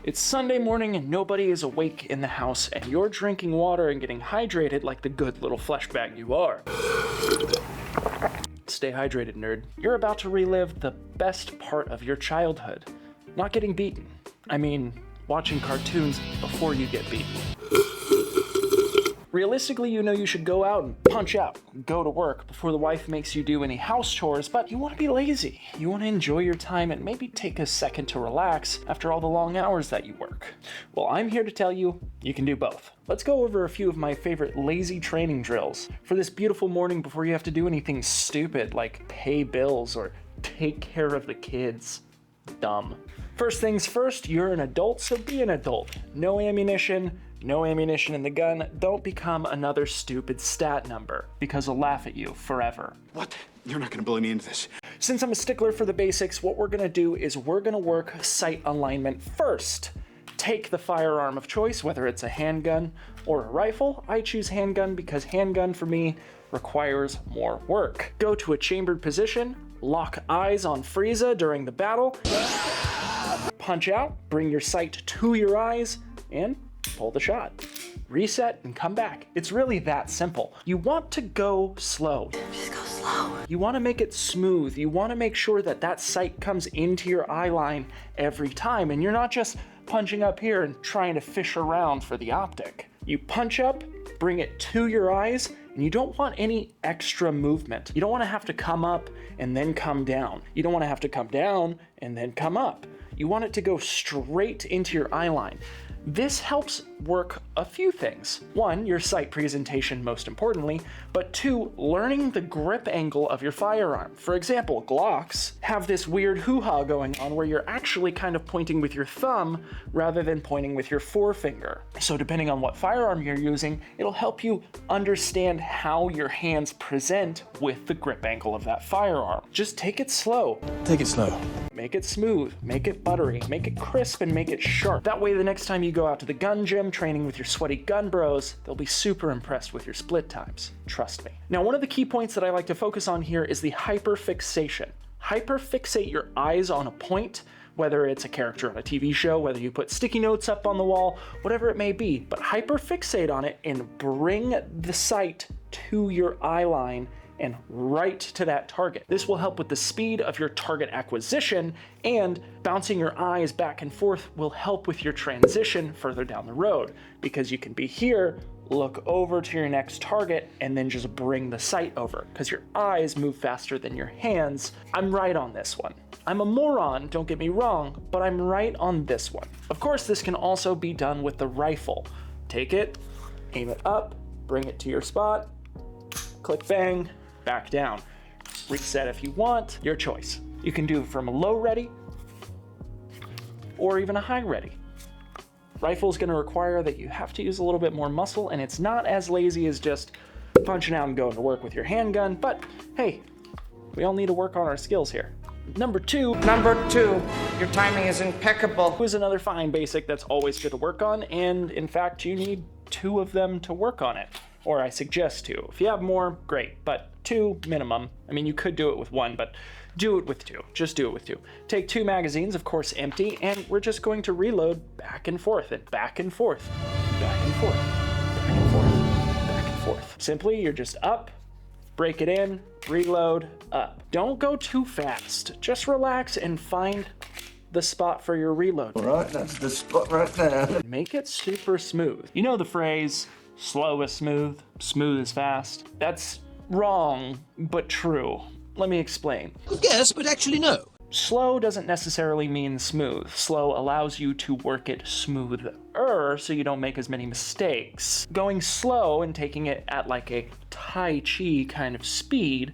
It's Sunday morning and nobody is awake in the house, and you're drinking water and getting hydrated like the good little flesh bag you are. Stay hydrated, nerd. You're about to relive the best part of your childhood. Not getting beaten. I mean, watching cartoons before you get beaten. Realistically, you know you should go out and punch out, go to work before the wife makes you do any house chores, but you want to be lazy. You want to enjoy your time and maybe take a second to relax after all the long hours that you work. Well, I'm here to tell you, you can do both. Let's go over a few of my favorite lazy training drills for this beautiful morning before you have to do anything stupid like pay bills or take care of the kids. Dumb. First things first, you're an adult, so be an adult. No ammunition in the gun. Don't become another stupid stat number, because I'll laugh at you forever. What? You're not gonna bully me into this. Since I'm a stickler for the basics, what we're gonna do is we're gonna work sight alignment first. Take the firearm of choice, whether it's a handgun or a rifle. I choose handgun because handgun for me requires more work. Go to a chambered position, lock eyes on Frieza during the battle, punch out, bring your sight to your eyes, and pull the shot. Reset and come back. It's really that simple. You want to go slow. Just go slow. You want to make it smooth. You want to make sure that that sight comes into your eye line every time, and you're not just punching up here and trying to fish around for the optic. You punch up, bring it to your eyes, and you don't want any extra movement. You don't want to have to come up and then come down. You don't want to have to come down and then come up. You want it to go straight into your eye line. This helps work a few things. One, your sight presentation most importantly, but two, learning the grip angle of your firearm. For example, Glocks have this weird hoo-ha going on where you're actually kind of pointing with your thumb rather than pointing with your forefinger. So depending on what firearm you're using, it'll help you understand how your hands present with the grip angle of that firearm. Just take it slow. Take it slow. Make it smooth, make it buttery, make it crisp, and make it sharp. That way the next time you go out to the gun gym training with your sweaty gun bros, they'll be super impressed with your split times. Trust me. Now, one of the key points that I like to focus on here is the hyperfixation. Hyperfixate your eyes on a point, whether it's a character on a TV show, whether you put sticky notes up on the wall, whatever it may be, but hyperfixate on it and bring the sight to your eye line and right to that target. This will help with the speed of your target acquisition, and bouncing your eyes back and forth will help with your transition further down the road, because you can be here, look over to your next target, and then just bring the sight over, because your eyes move faster than your hands. I'm right on this one. I'm a moron, don't get me wrong, but I'm right on this one. Of course, this can also be done with the rifle. Take it, aim it up, bring it to your spot, click bang, back down. Reset if you want, your choice. You can do it from a low ready or even a high ready. Rifle is going to require that you have to use a little bit more muscle, and it's not as lazy as just punching out and going to work with your handgun, but hey, we all need to work on our skills here. Number two, Your timing is impeccable. is another fine basic that's always good to work on, and in fact, you need two of them to work on it. Or I suggest two. If you have more, great, but two minimum. I mean, you could do it with one, but do it with two. Just do it with two. Take two magazines, of course empty, and we're just going to reload back and forth, and back and forth, back and forth, back and forth, back and forth. Simply, you're just up, break it in, reload, up. Don't go too fast. Just relax and find the spot for your reload. All right, that's the spot right there. Make it super smooth. You know the phrase, slow is smooth, smooth is fast. That's wrong, but true. Let me explain. Good guess, but actually no. Slow doesn't necessarily mean smooth. Slow allows you to work it smoother, so you don't make as many mistakes. Going slow and taking it at like a Tai Chi kind of speed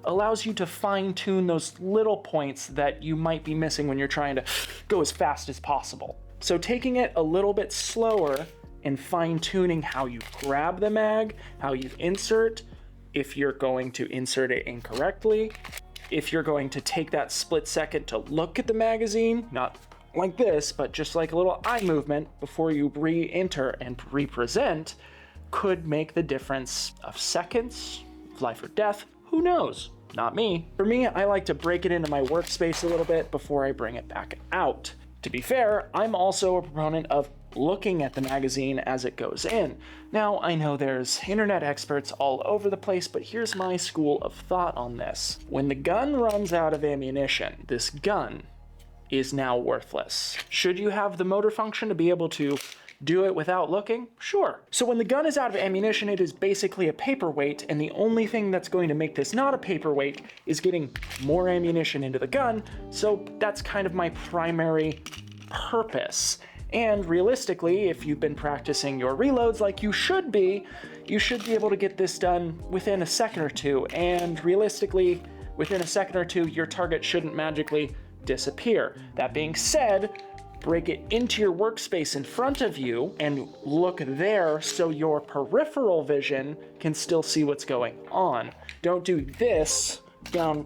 allows you to fine-tune those little points that you might be missing when you're trying to go as fast as possible. So taking it a little bit slower and fine-tuning how you grab the mag, how you insert, if you're going to insert it incorrectly, if you're going to take that split second to look at the magazine, not like this, but just like a little eye movement before you re-enter and represent, could make the difference of seconds, life or death, who knows? Not me. For me, I like to break it into my workspace a little bit before I bring it back out. To be fair, I'm also a proponent of looking at the magazine as it goes in. Now, I know there's internet experts all over the place, but here's my school of thought on this. When the gun runs out of ammunition, this gun is now worthless. Should you have the motor function to be able to do it without looking? Sure. So when the gun is out of ammunition, it is basically a paperweight, and the only thing that's going to make this not a paperweight is getting more ammunition into the gun, so that's kind of my primary purpose. And realistically, if you've been practicing your reloads like you should be able to get this done within a second or two, and realistically, within a second or two, your target shouldn't magically disappear. That being said, break it into your workspace in front of you and look there so your peripheral vision can still see what's going on. Don't do this down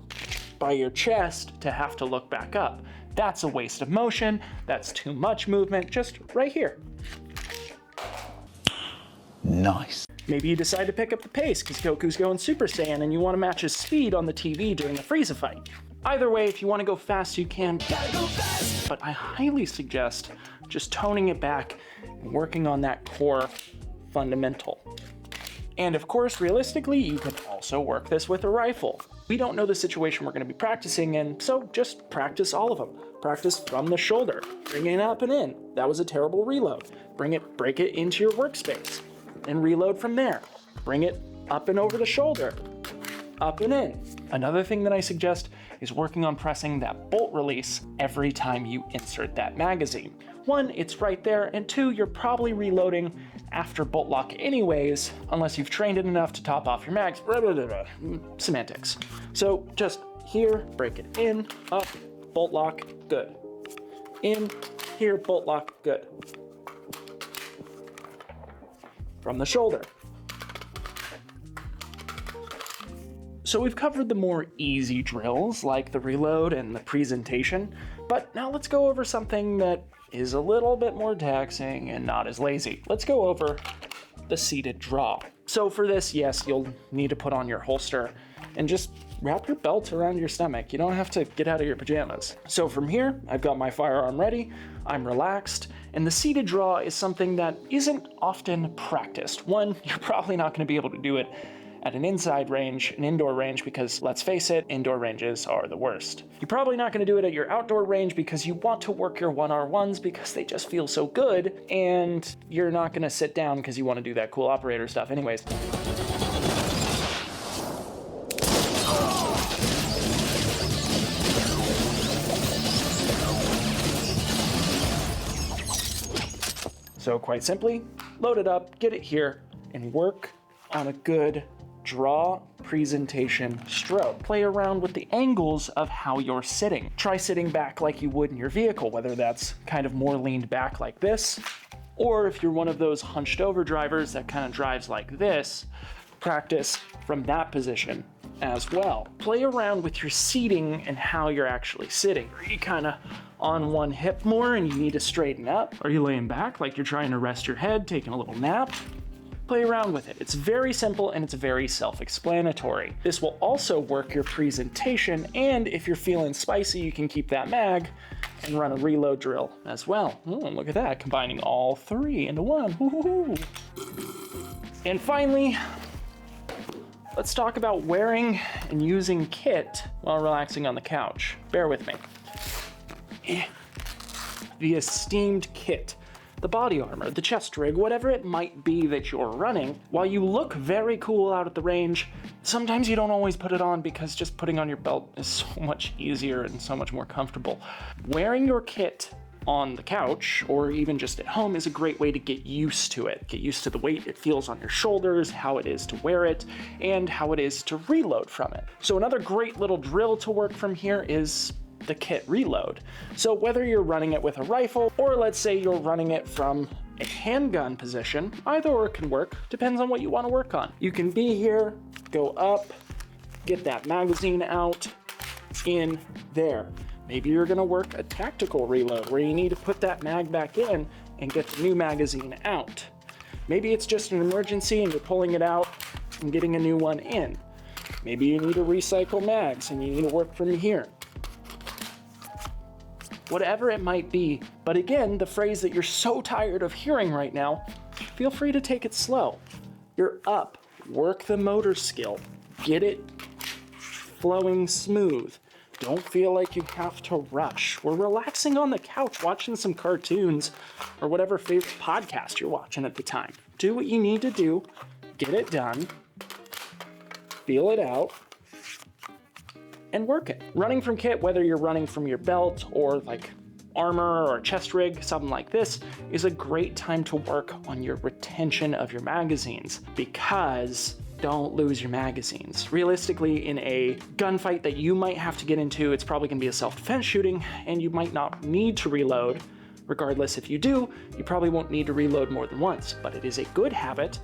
by your chest to have to look back up. That's a waste of motion. That's too much movement. Just right here. Nice. Maybe you decide to pick up the pace because Goku's going Super Saiyan and you want to match his speed on the TV during a Frieza fight. Either way, if you want to go fast, you can. Gotta go fast! But I highly suggest just toning it back and working on that core fundamental. And of course, realistically, you can also work this with a rifle. We don't know the situation we're going to be practicing in, so just practice all of them. Practice from the shoulder, bring it up and in. That was a terrible reload. Break it into your workspace, and reload from there. Bring it up and over the shoulder, up and in. Another thing that I suggest is working on pressing that bolt release every time you insert that magazine. One, it's right there, and two, you're probably reloading after bolt lock anyways, unless you've trained it enough to top off your mags, semantics. So just here, break it in, up, bolt lock, good. In, here, bolt lock, good. From the shoulder. So we've covered the more easy drills like the reload and the presentation, but now let's go over something that is a little bit more taxing and not as lazy. Let's go over the seated draw. So for this, yes, you'll need to put on your holster and just wrap your belt around your stomach. You don't have to get out of your pajamas. So from here, I've got my firearm ready, I'm relaxed, and the seated draw is something that isn't often practiced. One, you're probably not going to be able to do it at an indoor range, because let's face it, indoor ranges are the worst. You're probably not going to do it at your outdoor range because you want to work your 1R1s because they just feel so good, and you're not going to sit down because you want to do that cool operator stuff anyways. So quite simply, load it up, get it here, and work on a good draw presentation stroke. Play around with the angles of how you're sitting. Try sitting back like you would in your vehicle, whether that's kind of more leaned back like this, or if you're one of those hunched over drivers that kind of drives like this, practice from that position as well. Play around with your seating and how you're actually sitting. Are you kind of on one hip more and you need to straighten up? Are you laying back like you're trying to rest your head, taking a little nap? Play around with it. It's very simple and it's very self-explanatory. This will also work your presentation, and if you're feeling spicy, you can keep that mag and run a reload drill as well. Oh, look at that, combining all three into one. Woo-hoo-hoo. And finally, let's talk about wearing and using kit while relaxing on the couch. Bear with me. The esteemed kit. The body armor, the chest rig, whatever it might be that you're running, while you look very cool out at the range, sometimes you don't always put it on because just putting on your belt is so much easier and so much more comfortable. Wearing your kit on the couch or even just at home is a great way to get used to it. Get used to the weight it feels on your shoulders, how it is to wear it, and how it is to reload from it. So another great little drill to work from here is the kit reload. So whether you're running it with a rifle, or let's say you're running it from a handgun position, either or can work, depends on what you want to work on. You can be here, go up, get that magazine out, in there. Maybe you're gonna work a tactical reload where you need to put that mag back in and get the new magazine out. Maybe it's just an emergency and you're pulling it out and getting a new one in. Maybe you need to recycle mags and you need to work from here. Whatever it might be, but again, the phrase that you're so tired of hearing right now, feel free to take it slow. You're up, work the motor skill, get it flowing smooth. Don't feel like you have to rush. We're relaxing on the couch, watching some cartoons or whatever favorite podcast you're watching at the time. Do what you need to do, get it done, feel it out, and work it. Running from kit, whether you're running from your belt or like armor or chest rig, something like this, is a great time to work on your retention of your magazines, because don't lose your magazines. Realistically, in a gunfight that you might have to get into, it's probably gonna be a self-defense shooting and you might not need to reload. Regardless, if you do, you probably won't need to reload more than once, but it is a good habit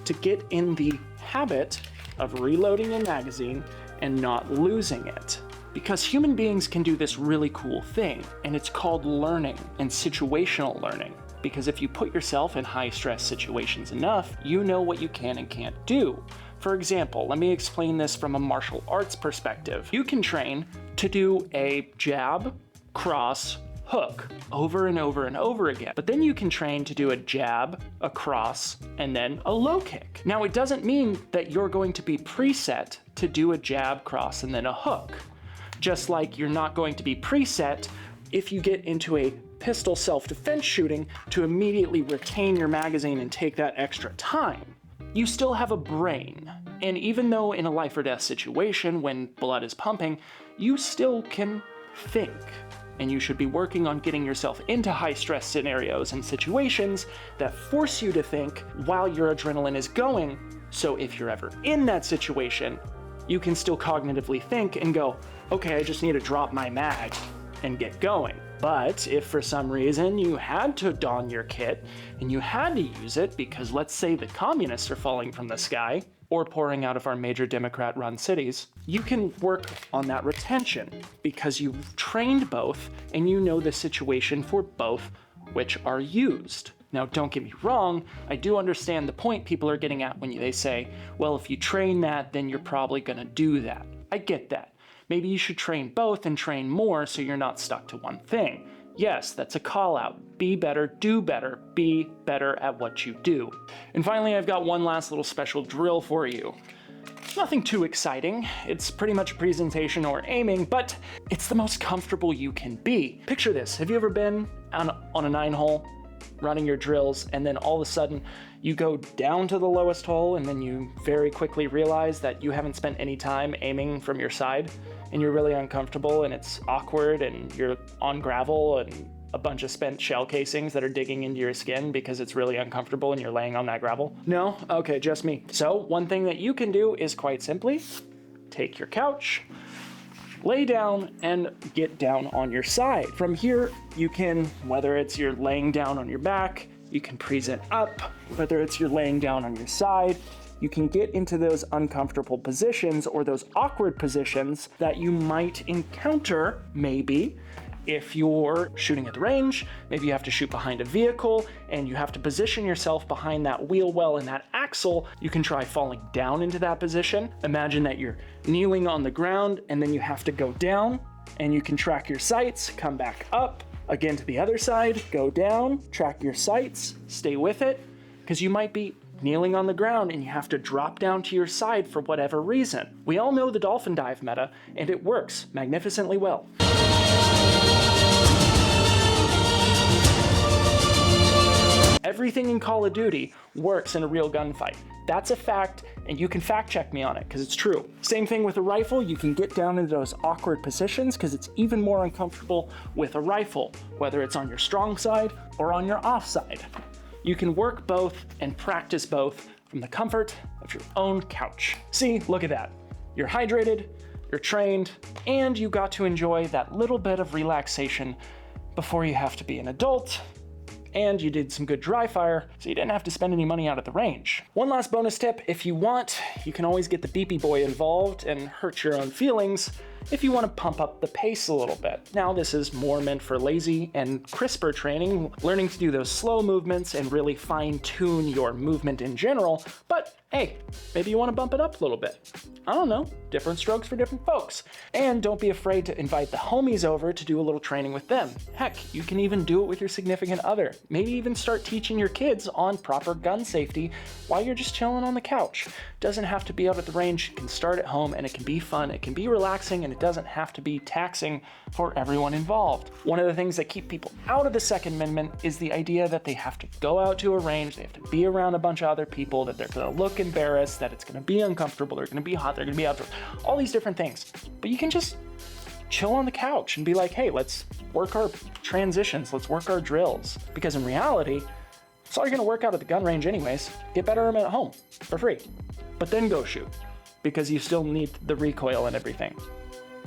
to get in the habit of reloading your magazine and not losing it. Because human beings can do this really cool thing, and it's called learning and situational learning. Because if you put yourself in high stress situations enough, you know what you can and can't do. For example, let me explain this from a martial arts perspective. You can train to do a jab, cross, hook over and over and over again. But then you can train to do a jab, a cross, and then a low kick. Now, it doesn't mean that you're going to be preset to do a jab, cross, and then a hook. Just like you're not going to be preset if you get into a pistol self-defense shooting to immediately retain your magazine and take that extra time. You still have a brain. And even though in a life or death situation when blood is pumping, you still can think. And you should be working on getting yourself into high stress scenarios and situations that force you to think while your adrenaline is going. So if you're ever in that situation, you can still cognitively think and go, okay, I just need to drop my mag and get going. But if for some reason you had to don your kit and you had to use it because let's say the communists are falling from the sky or pouring out of our major Democrat-run cities, you can work on that retention because you've trained both and you know the situation for both which are used. Now, don't get me wrong, I do understand the point people are getting at when they say, well, if you train that, then you're probably gonna do that. I get that. Maybe you should train both and train more so you're not stuck to one thing. Yes, that's a call out. Be better, do better, be better at what you do. And finally, I've got one last little special drill for you. Nothing too exciting. It's pretty much a presentation or aiming, but it's the most comfortable you can be. Picture this. Have you ever been on a 9-hole running your drills and then all of a sudden you go down to the lowest hole and then you very quickly realize that you haven't spent any time aiming from your side and you're really uncomfortable and it's awkward and you're on gravel and a bunch of spent shell casings that are digging into your skin because it's really uncomfortable and you're laying on that gravel? No? Okay, just me. So one thing that you can do is quite simply take your couch, lay down and get down on your side. From here, you can, whether it's you're laying down on your back, you can present up, whether it's you're laying down on your side, you can get into those uncomfortable positions or those awkward positions that you might encounter maybe if you're shooting at the range. Maybe you have to shoot behind a vehicle and you have to position yourself behind that wheel well and that axle. You can try falling down into that position. Imagine that you're kneeling on the ground and then you have to go down and you can track your sights, come back up, again to the other side, go down, track your sights, stay with it, because you might be kneeling on the ground and you have to drop down to your side for whatever reason. We all know the dolphin dive meta and it works magnificently well. Everything in Call of Duty works in a real gunfight. That's a fact, and you can fact check me on it, because it's true. Same thing with a rifle, you can get down into those awkward positions, because it's even more uncomfortable with a rifle, whether it's on your strong side or on your off side. You can work both and practice both from the comfort of your own couch. See, look at that. You're hydrated, you're trained, and you got to enjoy that little bit of relaxation before you have to be an adult. And you did some good dry fire, so you didn't have to spend any money out at the range. One last bonus tip, if you want, you can always get the beepy boy involved and hurt your own feelings if you want to pump up the pace a little bit. Now, this is more meant for lazy and crisper training, learning to do those slow movements and really fine-tune your movement in general, but hey, maybe you want to bump it up a little bit. I don't know, different strokes for different folks. And don't be afraid to invite the homies over to do a little training with them. Heck, you can even do it with your significant other. Maybe even start teaching your kids on proper gun safety while you're just chilling on the couch. Doesn't have to be out at the range, it can start at home, and it can be fun, it can be relaxing, and it doesn't have to be taxing for everyone involved. One of the things that keep people out of the Second Amendment is the idea that they have to go out to a range, they have to be around a bunch of other people, that they're gonna look embarrassed, that it's gonna be uncomfortable, they're gonna be hot, they're gonna be outdoors, all these different things. But you can just chill on the couch and be like, hey, let's work our transitions, let's work our drills. Because in reality, it's all you're gonna work out at the gun range anyways. Get better at them at home for free. But then go shoot, because you still need the recoil and everything.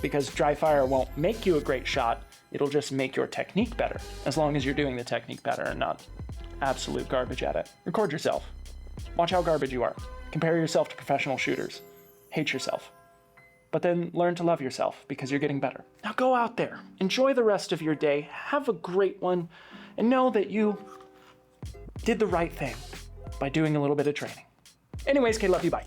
Because Dryfire won't make you a great shot, it'll just make your technique better, as long as you're doing the technique better and not absolute garbage at it. Record yourself. Watch how garbage you are. Compare yourself to professional shooters. Hate yourself. But then learn to love yourself, because you're getting better. Now go out there, enjoy the rest of your day, have a great one, and know that you did the right thing by doing a little bit of training. Anyways, Kay, love you, bye.